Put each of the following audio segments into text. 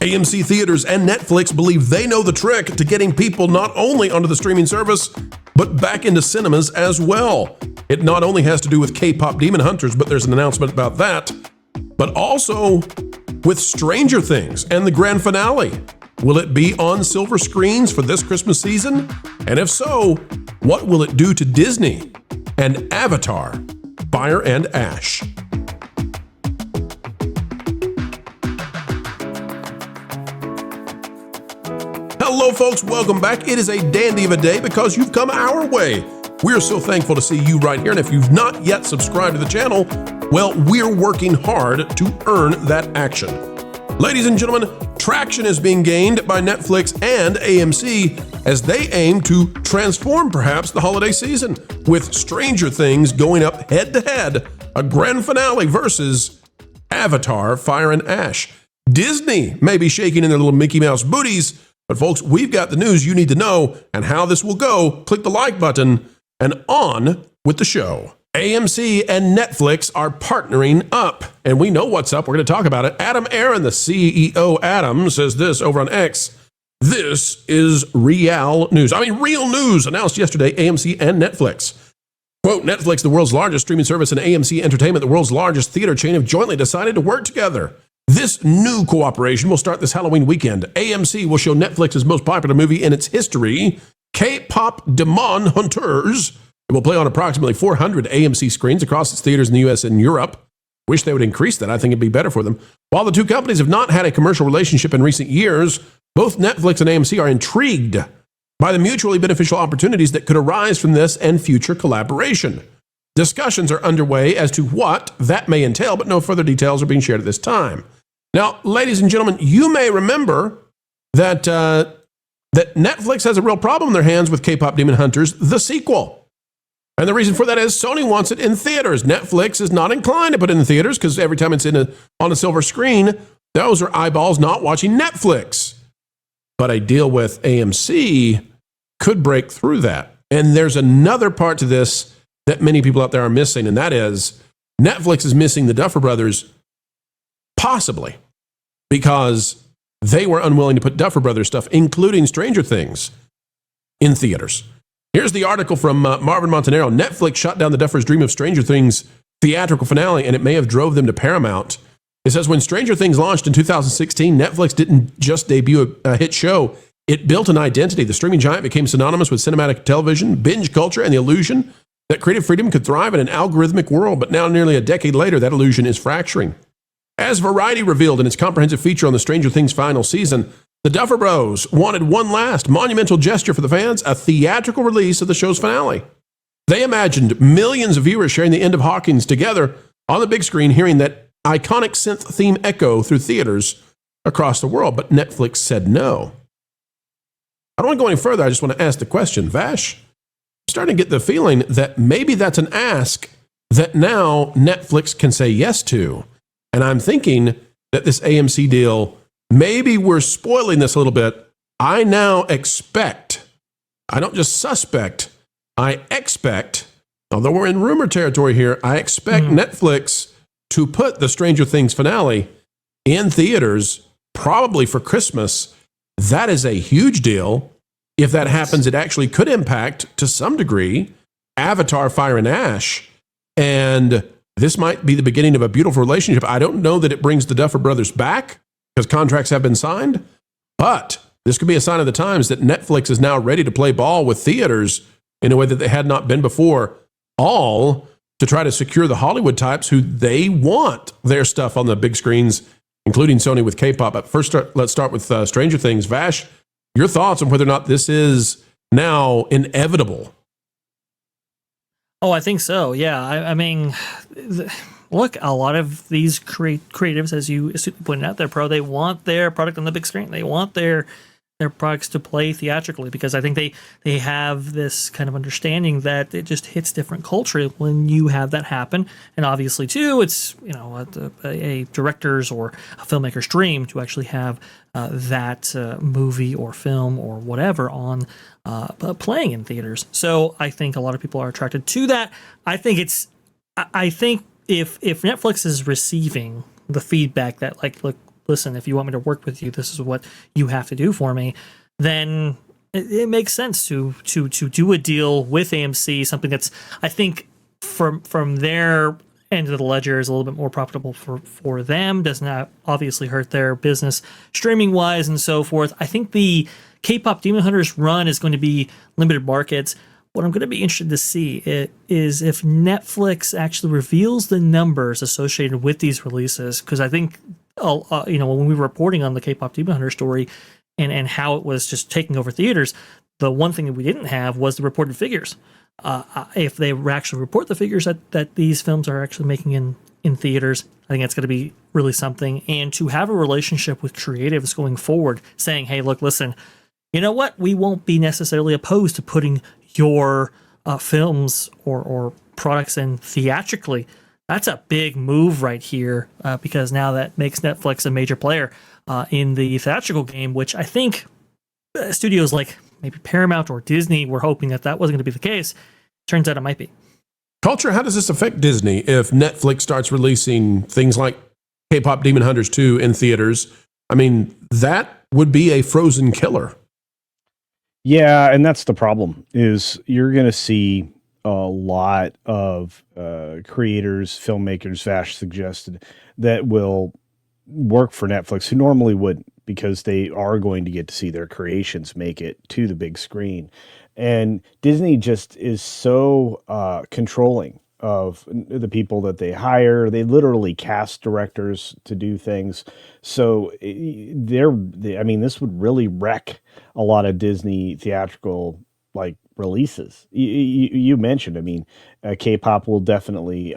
AMC Theaters and Netflix believe they know the trick to getting people not only onto the streaming service, but back into cinemas as well. It not only has to do with K-pop Demon Hunters, but there's an announcement about that, but also with Stranger Things and the grand finale. Will it be on silver screens for this Christmas season? And if so, what will it do to Disney and Avatar, Fire and Ash? Hello, folks. Welcome back. It is a dandy of a day because you've come our way. We're so thankful to see you right here. And if you've not yet subscribed to the channel, well, we're working hard to earn that action. Ladies and gentlemen, traction is being gained by Netflix and AMC as they aim to transform perhaps the holiday season with Stranger Things going up head-to-head, a grand finale versus Avatar, Fire and Ash. Disney may be shaking in their little Mickey Mouse booties, but folks, we've got the news you need to know and how this will go. Click the like button and on with the show. AMC and Netflix are partnering up, and we know what's up. We're going to talk about it. Adam Aaron, the CEO Adam, says this over on X. This is real news. Real news announced yesterday, AMC and Netflix. Quote, Netflix, the world's largest streaming service, and AMC Entertainment, the world's largest theater chain, have jointly decided to work together. This new cooperation will start this Halloween weekend. AMC will show Netflix's most popular movie in its history, K-pop Demon Hunters. It will play on approximately 400 AMC screens across its theaters in the US and Europe. Wish they would increase that. I think it'd be better for them. While the two companies have not had a commercial relationship in recent years, both Netflix and AMC are intrigued by the mutually beneficial opportunities that could arise from this and future collaboration. Discussions are underway as to what that may entail, but no further details are being shared at this time. Now, ladies and gentlemen, you may remember that that Netflix has a real problem in their hands with K-pop Demon Hunters, the sequel. And the reason for that is Sony wants it in theaters. Netflix is not inclined to put it in theaters because every time it's on a silver screen, those are eyeballs not watching Netflix. But a deal with AMC could break through that. And there's another part to this that many people out there are missing, and that is Netflix is missing the Duffer Brothers, possibly because they were unwilling to put Duffer Brothers stuff, including Stranger Things, in theaters. Here's the article from Marvin Montanaro. Netflix shot down the Duffer's dream of Stranger Things theatrical finale, and it may have drove them to Paramount. It says, when Stranger Things launched in 2016, Netflix didn't just debut a hit show. It built an identity. The streaming giant became synonymous with cinematic television, binge culture, and the illusion that creative freedom could thrive in an algorithmic world. But now, nearly a decade later, that illusion is fracturing. As Variety revealed in its comprehensive feature on the Stranger Things final season, the Duffer Bros wanted one last monumental gesture for the fans, a theatrical release of the show's finale. They imagined millions of viewers sharing the end of Hawkins together on the big screen, hearing that iconic synth theme echo through theaters across the world, but Netflix said no. I don't want to go any further. I just want to ask the question, Vash. I'm starting to get the feeling that maybe that's an ask that now Netflix can say yes to. And I'm thinking that this AMC deal, maybe we're spoiling this a little bit. I now expect, I don't just suspect, I expect, although we're in rumor territory here, I expect Netflix to put the Stranger Things finale in theaters, probably for Christmas. That is a huge deal. If that happens, it actually could impact, to some degree, Avatar, Fire and Ash. And this might be the beginning of a beautiful relationship. I don't know that it brings the Duffer Brothers back because contracts have been signed, but this could be a sign of the times that Netflix is now ready to play ball with theaters in a way that they had not been before, all to try to secure the Hollywood types who they want their stuff on the big screens, including Sony with K-pop. But first, let's start with Stranger Things. Vash, your thoughts on whether or not this is now inevitable? Oh, I think so. Yeah. I mean, look, a lot of these creatives, as you pointed out there, they want their product on the big screen. They want their products to play theatrically because I think they have this kind of understanding that it just hits different culture when you have that happen. And obviously, too, it's a director's or a filmmaker's dream to actually have that movie or film or whatever on playing in theaters. So I think a lot of people are attracted to that. I think if Netflix is receiving the feedback that, like, look, listen, if you want me to work with you, this is what you have to do for me, then it makes sense to do a deal with AMC, something that's, I think, from their end of the ledger is a little bit more profitable for them, does not obviously hurt their business streaming wise and so forth. I think the K-pop Demon Hunters run is going to be limited markets. What I'm going to be interested to see is if Netflix actually reveals the numbers associated with these releases, because I think when we were reporting on the K-pop Demon Hunter story and how it was just taking over theaters, the one thing that we didn't have was the reported figures. If they actually report the figures that these films are actually making in theaters, I think that's going to be really something. And to have a relationship with creatives going forward, saying, hey, look, listen, you know what? We won't be necessarily opposed to putting your films or products in theatrically. That's a big move right here, because now that makes Netflix a major player in the theatrical game, which I think studios like maybe Paramount or Disney were hoping that wasn't going to be the case. Turns out it might be. Culture, how does this affect Disney if Netflix starts releasing things like K-pop Demon Hunters 2 in theaters? I mean, that would be a frozen killer. Yeah, and that's the problem, is you're going to see a lot of creators, filmmakers, Vash suggested, that will work for Netflix who normally wouldn't, because they are going to get to see their creations make it to the big screen. And Disney just is so controlling of the people that they hire. They literally cast directors to do things. So this would really wreck a lot of Disney theatrical releases. You mentioned, K-pop will definitely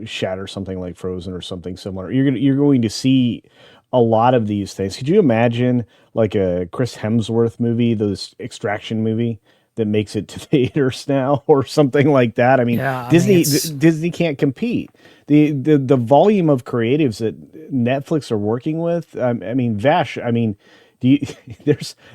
shatter something like Frozen or something similar. You're going to see a lot of these things. Could you imagine like a Chris Hemsworth movie, this Extraction movie that makes it to theaters now, or something like that? Disney can't compete. The volume of creatives that Netflix are working with. Vash.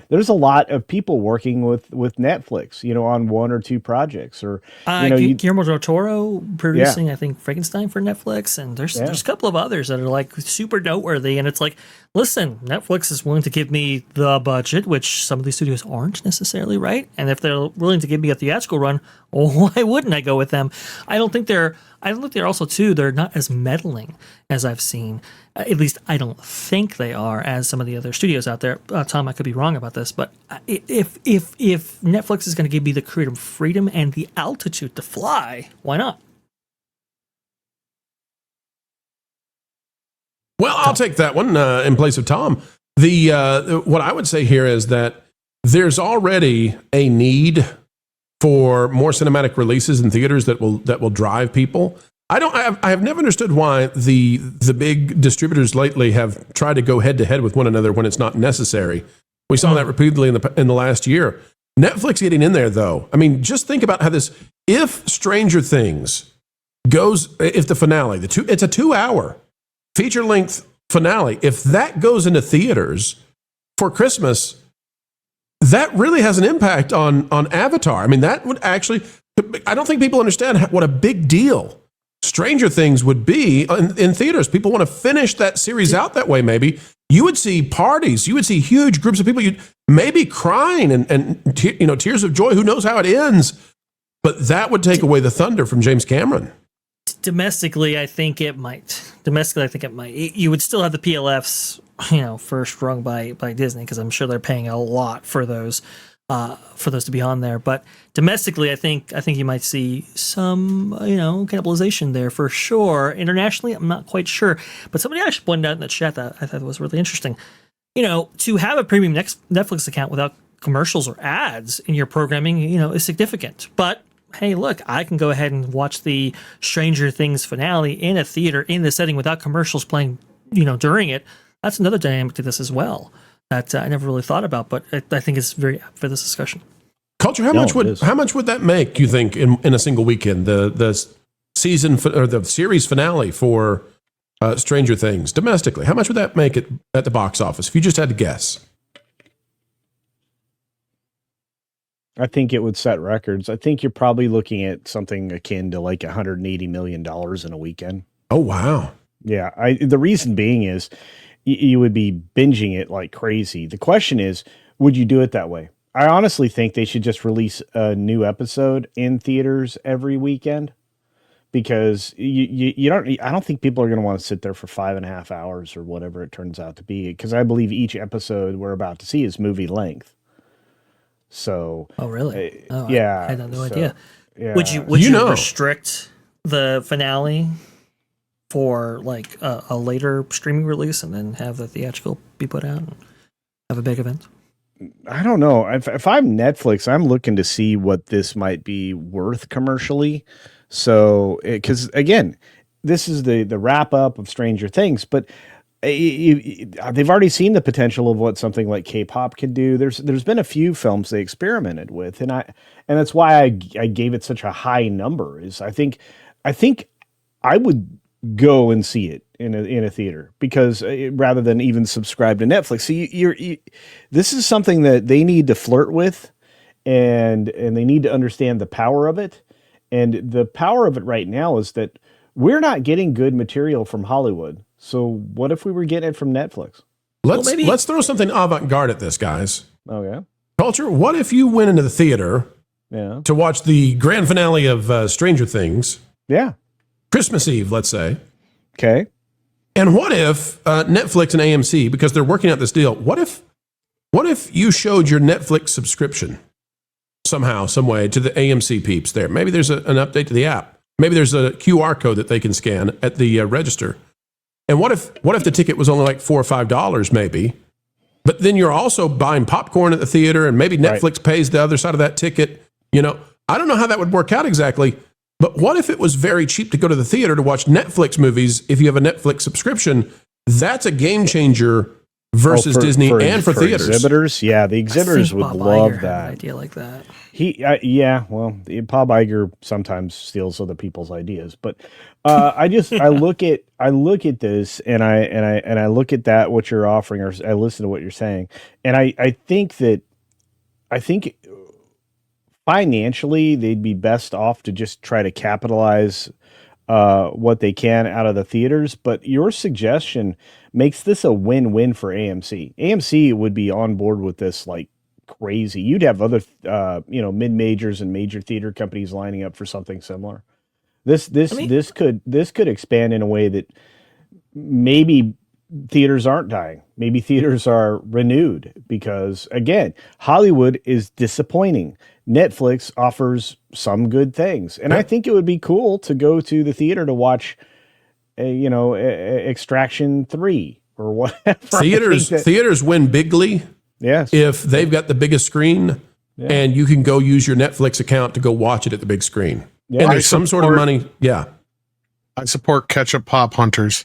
There's a lot of people working with Netflix, on one or two projects, or Guillermo del Toro producing, I think, Frankenstein for Netflix, and there's a couple of others that are like super noteworthy. And it's like, listen, Netflix is willing to give me the budget, which some of these studios aren't necessarily, right? And if they're willing to give me a theatrical run, why wouldn't I go with them? I don't think they're also too. They're not as meddling as I've seen. At least I don't think they are, as some of the other studios out there. Tom, I could be wrong about this, but if Netflix is going to give me the creative freedom and the altitude to fly, why not? Well, I'll take that one in place of Tom. What I would say here is that there's already a need for more cinematic releases in theaters that will drive people. I have never understood why the big distributors lately have tried to go head to head with one another when it's not necessary. We saw that repeatedly in the last year. Netflix getting in there, though. Just think about how this. If Stranger Things if the finale, it's a 2-hour feature length finale. If that goes into theaters for Christmas, that really has an impact on Avatar. That would actually. I don't think people understand what a big deal Stranger Things would be in theaters. People want to finish that series out that way. Maybe you would see parties. You would see huge groups of people. You'd maybe crying and tears of joy. Who knows how it ends? But that would take away the thunder from James Cameron. Domestically, I think it might. You would still have the PLFs, first rung by Disney, because I'm sure they're paying a lot for those to be on there. But domestically, I think you might see some, cannibalization there for sure. Internationally, I'm not quite sure. But somebody actually pointed out in the chat that I thought was really interesting. To have a premium Netflix account without commercials or ads in your programming, is significant. But hey, look, I can go ahead and watch the Stranger Things finale in a theater in the setting without commercials playing, during it. That's another dynamic to this as well that I never really thought about, but I think it's very apt for this discussion. Culture, how much would that make, you think, in a single weekend? The season or the series finale for Stranger Things domestically, how much would that make it at the box office if you just had to guess? I think it would set records. I think you're probably looking at something akin to like $180 million in a weekend. Oh, wow. Yeah, the reason being is you would be binging it like crazy. The question is, would you do it that way? I honestly think they should just release a new episode in theaters every weekend, because you don't. I don't think people are going to want to sit there for 5.5 hours or whatever it turns out to be, because I believe each episode we're about to see is movie length. So, Oh, really? yeah, I had no idea. Yeah. Would you restrict the finale for like a later streaming release and then have the theatrical be put out and have a big event? I don't know. If I'm Netflix, I'm looking to see what this might be worth commercially. So, because again, this is the wrap up of Stranger Things, but they've already seen the potential of what something like K-pop can do. There's been a few films they experimented with, and that's why I gave it such a high number. Is I think I would go and see it in a theater, because rather than even subscribe to Netflix. So this is something that they need to flirt with, and they need to understand the power of it. And the power of it right now is that we're not getting good material from Hollywood. So what if we were getting it from Netflix? Let's throw something avant-garde at this, guys. Oh yeah, Culture. What if you went into the theater to watch the grand finale of Stranger Things? Yeah. Christmas Eve, let's say. Okay. And what if Netflix and AMC, because they're working out this deal, what if you showed your Netflix subscription somehow, some way to the AMC peeps there? Maybe there's an update to the app. Maybe there's a QR code that they can scan at the register. And what if the ticket was only like $4 or $5 maybe, but then you're also buying popcorn at the theater, and maybe Netflix pays the other side of that ticket? You know, I don't know how that would work out exactly. But what if it was very cheap to go to the theater to watch Netflix movies if you have a Netflix subscription? That's a game changer versus Disney and for theaters. Exhibitors, yeah, the exhibitors would love that. An idea like that. Bob Iger sometimes steals other people's ideas, but I look at this and I look at that what you're offering, or I listen to what you're saying, and I think financially, they'd be best off to just try to capitalize what they can out of the theaters. But your suggestion makes this a win-win for AMC. AMC would be on board with this like crazy. You'd have other, mid-majors and major theater companies lining up for something similar. This could expand in a way that maybe theaters aren't dying. Maybe theaters are renewed, because again, Hollywood is disappointing. Netflix offers some good things, and I think it would be cool to go to the theater to watch, Extraction 3 or whatever. Theaters win bigly. Yes, if they've got the biggest screen, and you can go use your Netflix account to go watch it at the big screen. Yeah. And there's some sort of money. Yeah, I support ketchup pop hunters.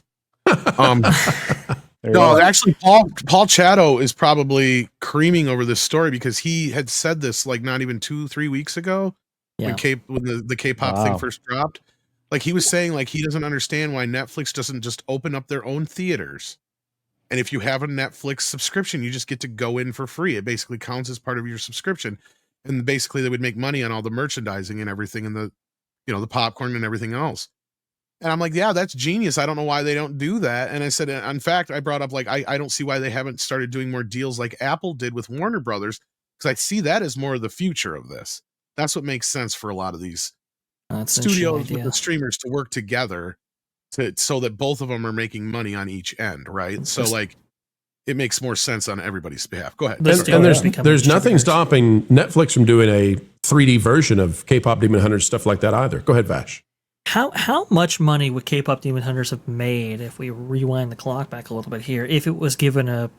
No, actually, Paul Chatto is probably creaming over this story, because he had said this like not even 2-3 weeks ago when the K-pop thing first dropped. Like, he was saying, like, he doesn't understand why Netflix doesn't just open up their own theaters. And if you have a Netflix subscription, you just get to go in for free. It basically counts as part of your subscription. And basically they would make money on all the merchandising and everything, and the popcorn and everything else. And I'm like, yeah, that's genius. I don't know why they don't do that. And I said, in fact, I brought up, like, I don't see why they haven't started doing more deals like Apple did with Warner Brothers, because I see that as more of the future of this. That's what makes sense for a lot of these studios with the streamers to work together so that both of them are making money on each end, right? So, like, it makes more sense on everybody's behalf. Go ahead. And there's nothing stopping Netflix from doing a 3D version of K-pop Demon Hunters, stuff like that either. Go ahead, Vash. How much money would K-pop Demon Hunters have made, if we rewind the clock back a little bit here, if it was given a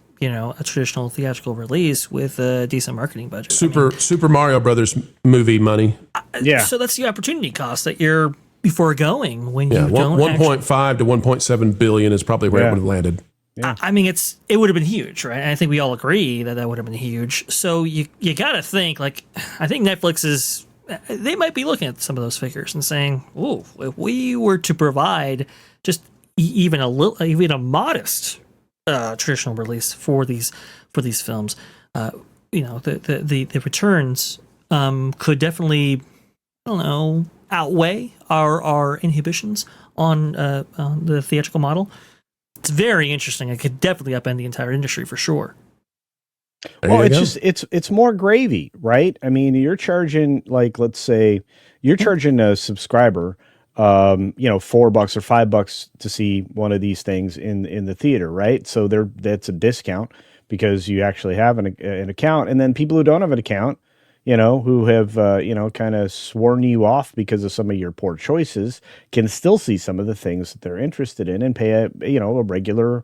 traditional theatrical release with a decent marketing budget? Super Mario Brothers movie money. Yeah. So that's the opportunity cost that you're foregoing when you don't. 1.5 to 1.7 billion is probably where it would have landed. Yeah. I mean, it would have been huge, right? And I think we all agree that would have been huge. So you got to think, like, I think Netflix they might be looking at some of those figures and saying, "Oh, if we were to provide just even a modest traditional release for these films, the returns could definitely, I don't know, outweigh our inhibitions on the theatrical model. It's very interesting. It could definitely upend the entire industry for sure. Well, it's more gravy, right? I mean, you're charging, like, let's say you're charging a subscriber, $4 or $5 to see one of these things in the theater, right? So that's a discount because you actually have an account, and then people who don't have an account, who have kind of sworn you off because of some of your poor choices, can still see some of the things that they're interested in and pay a regular.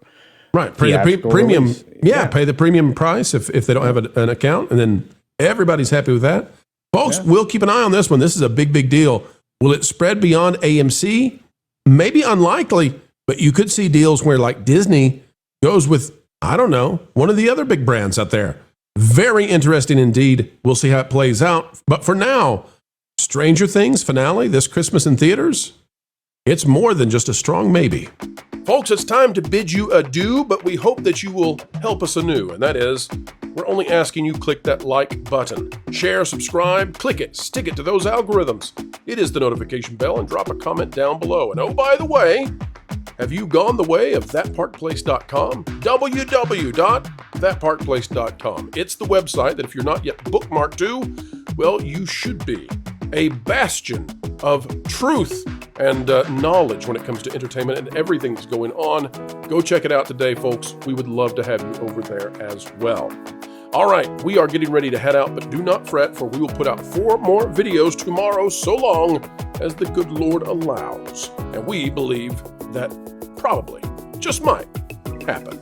Right, pay the premium. Yeah, pay the premium price if they don't have an account, and then everybody's happy with that. Folks, we'll keep an eye on this one. This is a big, big deal. Will it spread beyond AMC? Maybe unlikely, but you could see deals where, like, Disney goes with, I don't know, one of the other big brands out there. Very interesting indeed. We'll see how it plays out. But for now, Stranger Things finale this Christmas in theaters. It's more than just a strong maybe. Folks, it's time to bid you adieu, but we hope that you will help us anew. And that is, we're only asking you click that like button. Share, subscribe, click it, stick it to those algorithms. It is the notification bell, and drop a comment down below. And oh, by the way, have you gone the way of thatparkplace.com? www.thatparkplace.com. It's the website that if you're not yet bookmarked to, well, you should be. A bastion of truth and knowledge when it comes to entertainment and everything that's going on. Go check it out today, folks. We would love to have you over there as well. All right, we are getting ready to head out, but do not fret, for we will put out 4 more videos tomorrow, so long as the good Lord allows. And we believe that probably, just might, happen.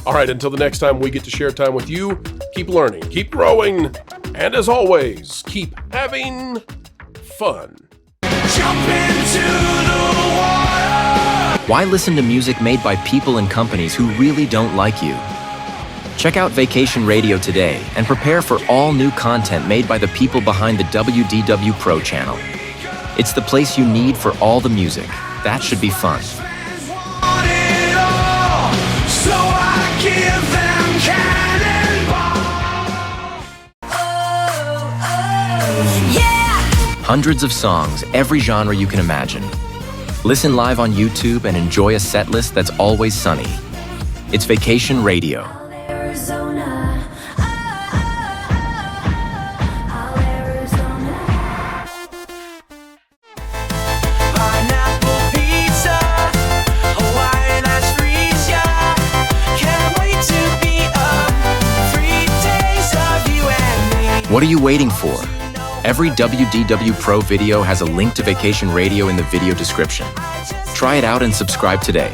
All right, until the next time we get to share time with you, keep learning, keep growing, and as always, keep having fun. Jump into the water! Why listen to music made by people and companies who really don't like you? Check out Vacation Radio today and prepare for all new content made by the people behind the WDW Pro Channel. It's the place you need for all the music. That should be fun. Hundreds of songs, every genre you can imagine. Listen live on YouTube and enjoy a set list that's always sunny. It's Vacation Radio. What are you waiting for? Every WDW Pro video has a link to Vacation Radio in the video description. Try it out and subscribe today.